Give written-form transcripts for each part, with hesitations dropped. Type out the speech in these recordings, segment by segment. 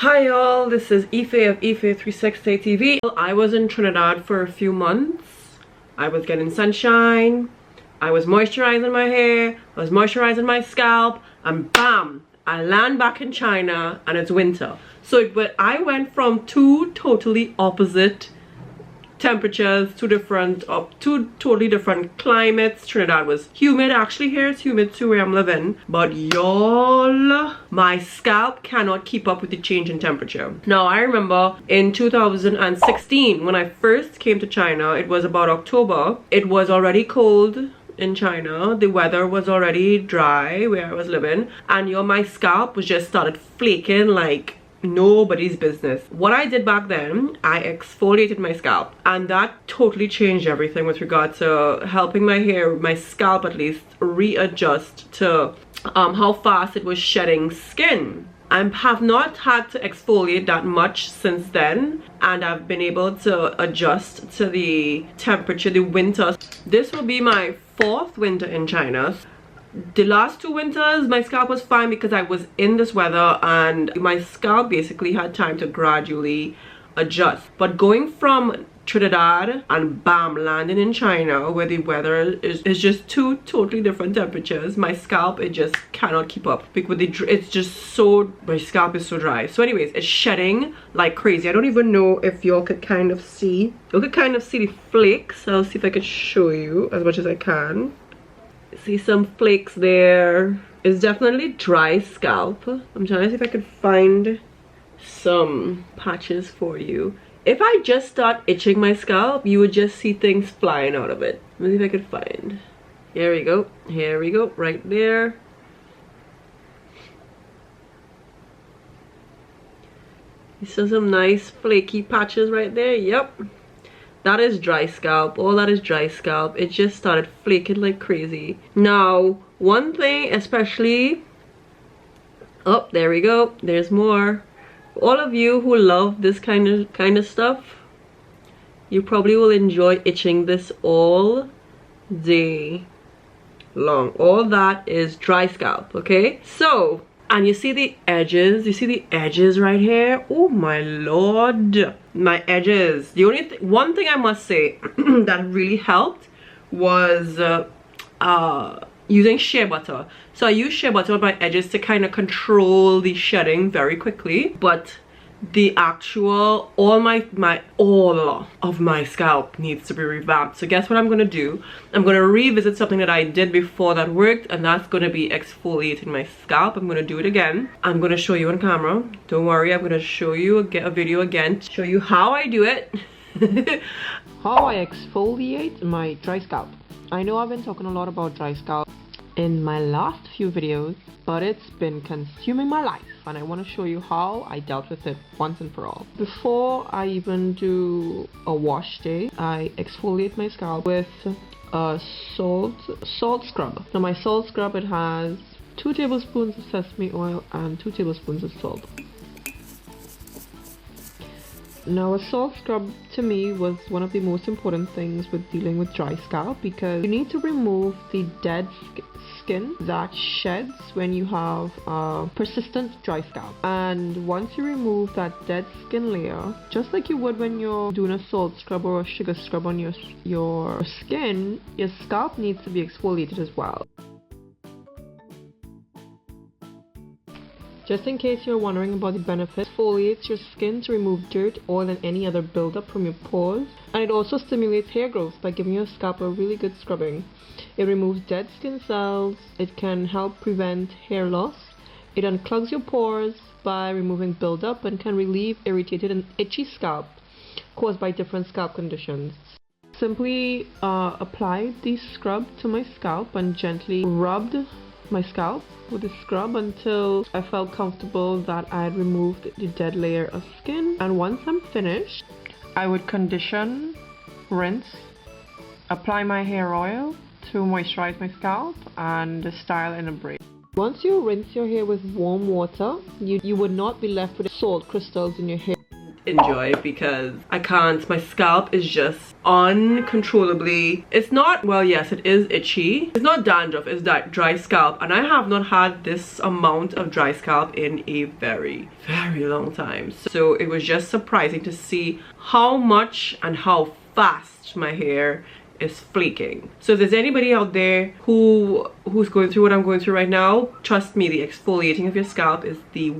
Hi y'all, this is Ife of Ife360 TV. I was in Trinidad for a few months. I was getting sunshine, I was moisturizing my hair, I was moisturizing my scalp, and bam! I land back in China and it's winter. So I went from two totally opposite temperatures, two totally different climates. Trinidad was humid. Actually here it's humid too where I'm living, but y'all, my scalp cannot keep up with the change in temperature. Now I remember in 2016 when I first came to China, it was about October. It was already cold in China, the weather was already dry where I was living, and my scalp was just started flaking like nobody's business. What I did back then, I exfoliated my scalp, and that totally changed everything with regard to helping my hair, my scalp at least, readjust to how fast it was shedding skin. I have not had to exfoliate that much since then, and I've been able to adjust to the temperature, the winter. This will be my fourth winter in China. The last two winters my scalp was fine because I was in this weather and my scalp basically had time to gradually adjust. But going from Trinidad and bam, landing in China where the weather is just two totally different temperatures, my scalp, it just cannot keep up because it's just so, my scalp is so dry. So anyways, it's shedding like crazy. I don't even know if y'all could kind of see, the flakes. I'll see if I can show you as much as I can. See some flakes there. It's definitely dry scalp. I'm trying to see if I could find some patches for you. If I just start itching my scalp, you would just see things flying out of it. Let me see if I could find. Here we go, right there. You see some nice flaky patches right there. Yep, that is dry scalp. All that is dry scalp. It just started flaking like crazy. Now one thing especially, oh, there we go, there's more. All of you who love this kind of stuff, you probably will enjoy itching this all day long. All that is dry scalp, okay? So, and you see the edges right here. Oh my lord, my edges. The one thing I must say that really helped was using shea butter. So I use shea butter on my edges to kind of control the shedding very quickly, but the actual all of my scalp needs to be revamped. So guess what I'm gonna do? I'm gonna revisit something that I did before that worked, and that's gonna be exfoliating my scalp. I'm gonna do it again. I'm gonna show you on camera. Don't worry, I'm gonna show you a video again to show you how I do it. How I exfoliate my dry scalp. I know I've been talking a lot about dry scalp in my last few videos, but it's been consuming my life, and I want to show you how I dealt with it once and for all. Before I even do a wash day, I exfoliate my scalp with a salt scrub. Now my salt scrub, it has 2 tablespoons of sesame oil and 2 tablespoons of salt. Now a salt scrub to me was one of the most important things with dealing with dry scalp, because you need to remove the dead skin that sheds when you have persistent dry scalp. And once you remove that dead skin layer, just like you would when you're doing a salt scrub or a sugar scrub on your skin, your scalp needs to be exfoliated as well. Just in case you're wondering about the benefits, exfoliates your skin to remove dirt, oil, and any other buildup from your pores. And it also stimulates hair growth by giving your scalp a really good scrubbing. It removes dead skin cells. It can help prevent hair loss. It unclogs your pores by removing buildup and can relieve irritated and itchy scalp caused by different scalp conditions. Simply applied the scrub to my scalp and gently rubbed my scalp with the scrub until I felt comfortable that I had removed the dead layer of skin. And once I'm finished, I would condition, rinse, apply my hair oil to moisturize my scalp, and style in a braid. Once you rinse your hair with warm water, you would not be left with salt crystals in your hair. enjoy because I can't. My scalp is just uncontrollably, it's not, well, yes, it is itchy. It's not dandruff, it's that dry scalp, and I have not had this amount of dry scalp in a very, very long time. So it was just surprising to see how much and how fast my hair is flaking. So if there's anybody out there who's going through what I'm going through right now, trust me, the exfoliating of your scalp is the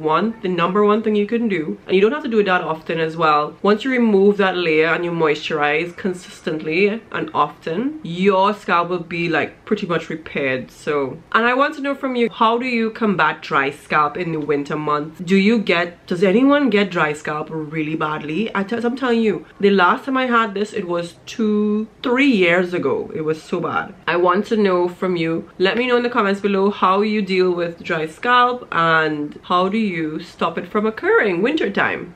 number one thing you can do, and you don't have to do it that often as well. Once you remove that layer and you moisturize consistently and often, your scalp will be like pretty much repaired. So, and I want to know from you, how do you combat dry scalp in the winter months? Does anyone get dry scalp really badly? I'm telling you, the last time I had this, it was 3 years ago. It was so bad. I want to know from you, let me know in the comments below how you deal with dry scalp and how do you stop it from occurring winter time.